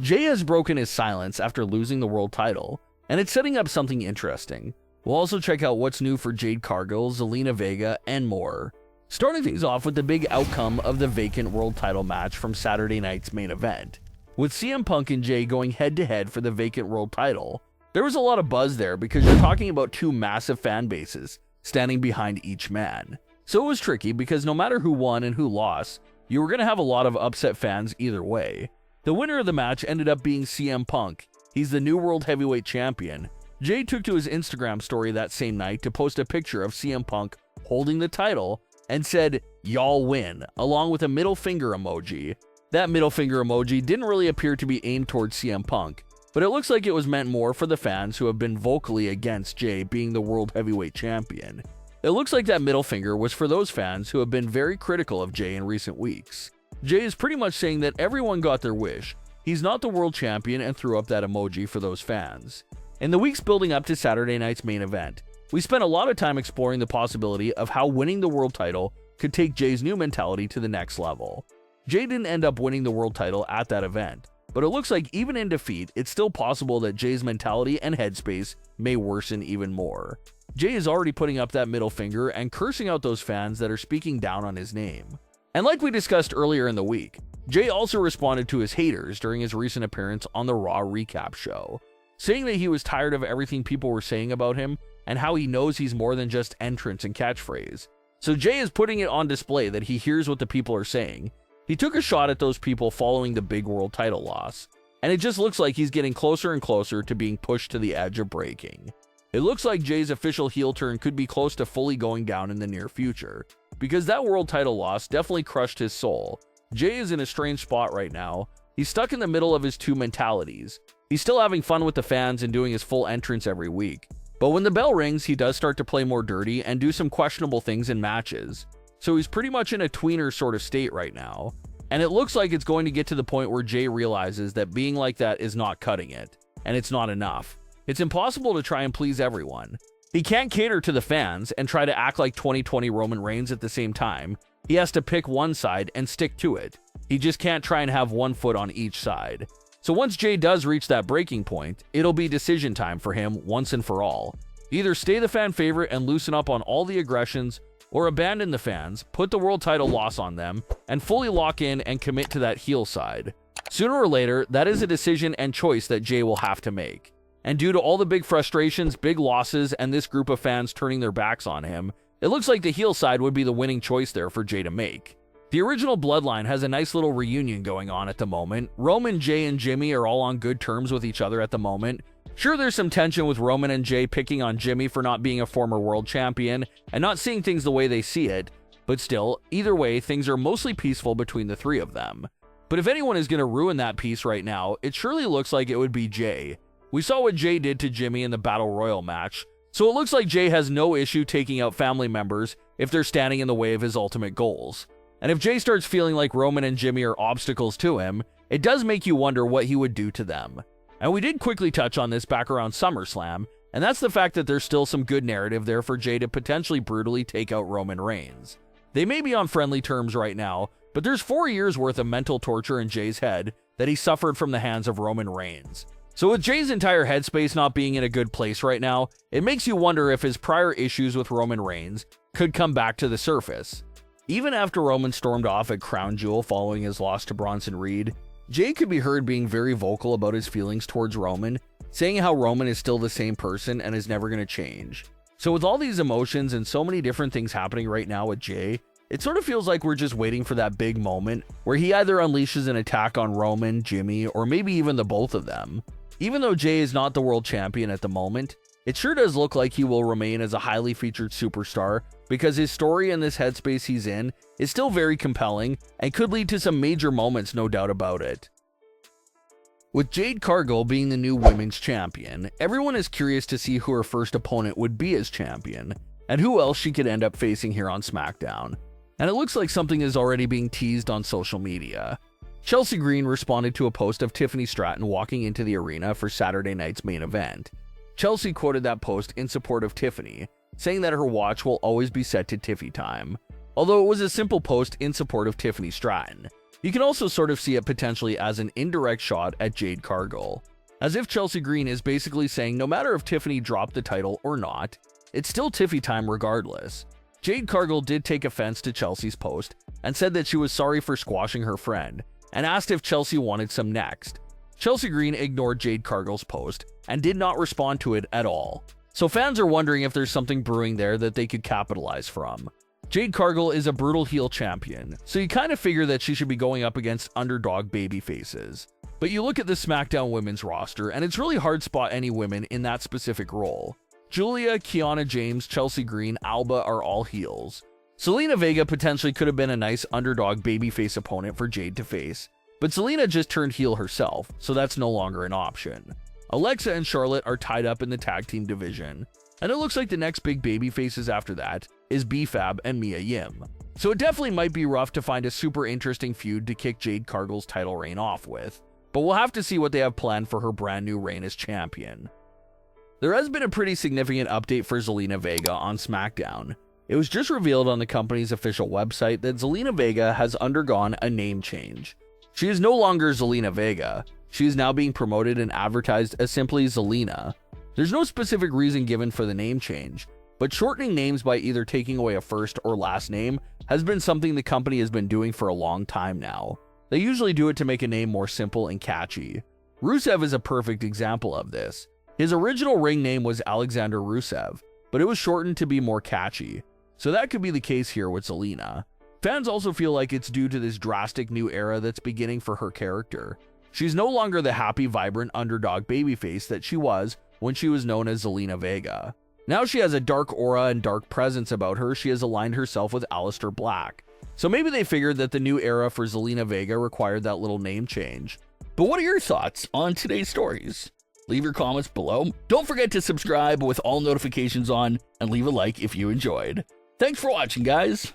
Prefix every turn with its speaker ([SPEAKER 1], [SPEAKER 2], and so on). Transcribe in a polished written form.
[SPEAKER 1] Jey has broken his silence after losing the world title, and it's setting up something interesting. We'll also check out what's new for Jade Cargill, Zelina Vega, and more. Starting things off with the big outcome of the vacant world title match from Saturday night's main event. With CM Punk and Jey going head-to-head for the vacant world title, there was a lot of buzz there because you're talking about two massive fan bases standing behind each man. So it was tricky because no matter who won and who lost, you were going to have a lot of upset fans either way. The winner of the match ended up being CM Punk. He's the new World Heavyweight Champion. Jey took to his Instagram story that same night to post a picture of CM Punk holding the title and said, "Y'all win," along with a middle finger emoji. That middle finger emoji didn't really appear to be aimed towards CM Punk, but it looks like it was meant more for the fans who have been vocally against Jey being the World Heavyweight Champion. It looks like that middle finger was for those fans who have been very critical of Jey in recent weeks. Jey is pretty much saying that everyone got their wish. He's not the world champion and threw up that emoji for those fans. In the weeks building up to Saturday night's main event, we spent a lot of time exploring the possibility of how winning the world title could take Jey's new mentality to the next level. Jey didn't end up winning the world title at that event, but it looks like even in defeat, it's still possible that Jey's mentality and headspace may worsen even more. Jey is already putting up that middle finger and cursing out those fans that are speaking down on his name. And like we discussed earlier in the week, Jey also responded to his haters during his recent appearance on the Raw recap show, saying that he was tired of everything people were saying about him and how he knows he's more than just entrance and catchphrase. So Jey is putting it on display that he hears what the people are saying. He took a shot at those people following the big world title loss, and it just looks like he's getting closer and closer to being pushed to the edge of breaking. It looks like Jey's official heel turn could be close to fully going down in the near future, because that world title loss definitely crushed his soul. Jey is in a strange spot right now. He's stuck in the middle of his two mentalities. He's still having fun with the fans and doing his full entrance every week, but when the bell rings, he does start to play more dirty and do some questionable things in matches. So he's pretty much in a tweener sort of state right now, and it looks like it's going to get to the point where Jey realizes that being like that is not cutting it, and it's not enough. It's impossible to try and please everyone. He can't cater to the fans and try to act like 2020 Roman Reigns at the same time. He has to pick one side and stick to it. He just can't try and have one foot on each side. So once Jey does reach that breaking point, it'll be decision time for him once and for all. Either stay the fan favorite and loosen up on all the aggressions, or abandon the fans, put the world title loss on them, and fully lock in and commit to that heel side. Sooner or later, that is a decision and choice that Jey will have to make. And due to all the big frustrations, big losses, and this group of fans turning their backs on him, it looks like the heel side would be the winning choice there for Jey to make. The original Bloodline has a nice little reunion going on at the moment. Roman, Jey, and Jimmy are all on good terms with each other at the moment. Sure, there's some tension with Roman and Jey picking on Jimmy for not being a former world champion and not seeing things the way they see it, but still, either way, things are mostly peaceful between the three of them. But if anyone is going to ruin that peace right now, it surely looks like it would be Jey. We saw what Jey did to Jimmy in the Battle Royal match, so it looks like Jey has no issue taking out family members if they're standing in the way of his ultimate goals. And if Jey starts feeling like Roman and Jimmy are obstacles to him, it does make you wonder what he would do to them. And we did quickly touch on this back around SummerSlam, and that's the fact that there's still some good narrative there for Jey to potentially brutally take out Roman Reigns. They may be on friendly terms right now, but there's 4 years worth of mental torture in Jey's head that he suffered from the hands of Roman Reigns. So with Jey's entire headspace not being in a good place right now, it makes you wonder if his prior issues with Roman Reigns could come back to the surface. Even after Roman stormed off at Crown Jewel following his loss to Bronson Reed, Jey could be heard being very vocal about his feelings towards Roman, saying how Roman is still the same person and is never going to change. So with all these emotions and so many different things happening right now with Jey, it sort of feels like we're just waiting for that big moment where he either unleashes an attack on Roman, Jimmy, or maybe even the both of them. Even though Jey is not the world champion at the moment, it sure does look like he will remain as a highly featured superstar because his story and this headspace he's in is still very compelling and could lead to some major moments, no doubt about it. With Jade Cargill being the new women's champion, everyone is curious to see who her first opponent would be as champion, and who else she could end up facing here on SmackDown. And it looks like something is already being teased on social media. Chelsea Green responded to a post of Tiffany Stratton walking into the arena for Saturday night's main event. Chelsea quoted that post in support of Tiffany, saying that her watch will always be set to Tiffy time. Although it was a simple post in support of Tiffany Stratton, You can also sort of see it potentially as an indirect shot at Jade Cargill, as if Chelsea Green is basically saying no matter if Tiffany dropped the title or not, it's still Tiffy time regardless. Jade Cargill did take offense to Chelsea's post and said that she was sorry for squashing her friend and asked if Chelsea wanted some next. Chelsea Green ignored Jade Cargill's post and did not respond to it at all. So fans are wondering if there's something brewing there that they could capitalize from. Jade Cargill is a brutal heel champion, so you kind of figure that she should be going up against underdog baby faces. But you look at the SmackDown women's roster and it's really hard to spot any women in that specific role. Julia, Kiana James, Chelsea Green, Alba are all heels. Zelina Vega potentially could have been a nice underdog babyface opponent for Jade to face, but Zelina just turned heel herself, so that's no longer an option. Alexa and Charlotte are tied up in the tag team division, and it looks like the next big babyfaces after that is B-Fab and Mia Yim. So it definitely might be rough to find a super interesting feud to kick Jade Cargill's title reign off with, but we'll have to see what they have planned for her brand new reign as champion. There has been a pretty significant update for Zelina Vega on SmackDown. It was just revealed on the company's official website that Zelina Vega has undergone a name change. She is no longer Zelina Vega. She is now being promoted and advertised as simply Zelina. There's no specific reason given for the name change, but shortening names by either taking away a first or last name has been something the company has been doing for a long time now. They usually do it to make a name more simple and catchy. Rusev is a perfect example of this. His original ring name was Alexander Rusev, but it was shortened to be more catchy. So that could be the case here with Zelina. Fans also feel like it's due to this drastic new era that's beginning for her character. She's no longer the happy, vibrant underdog babyface that she was when she was known as Zelina Vega. Now she has a dark aura and dark presence about her. She has aligned herself with Aleister Black. So maybe they figured that the new era for Zelina Vega required that little name change. But what are your thoughts on today's stories? Leave your comments below. Don't forget to subscribe with all notifications on and leave a like if you enjoyed. Thanks for watching, guys.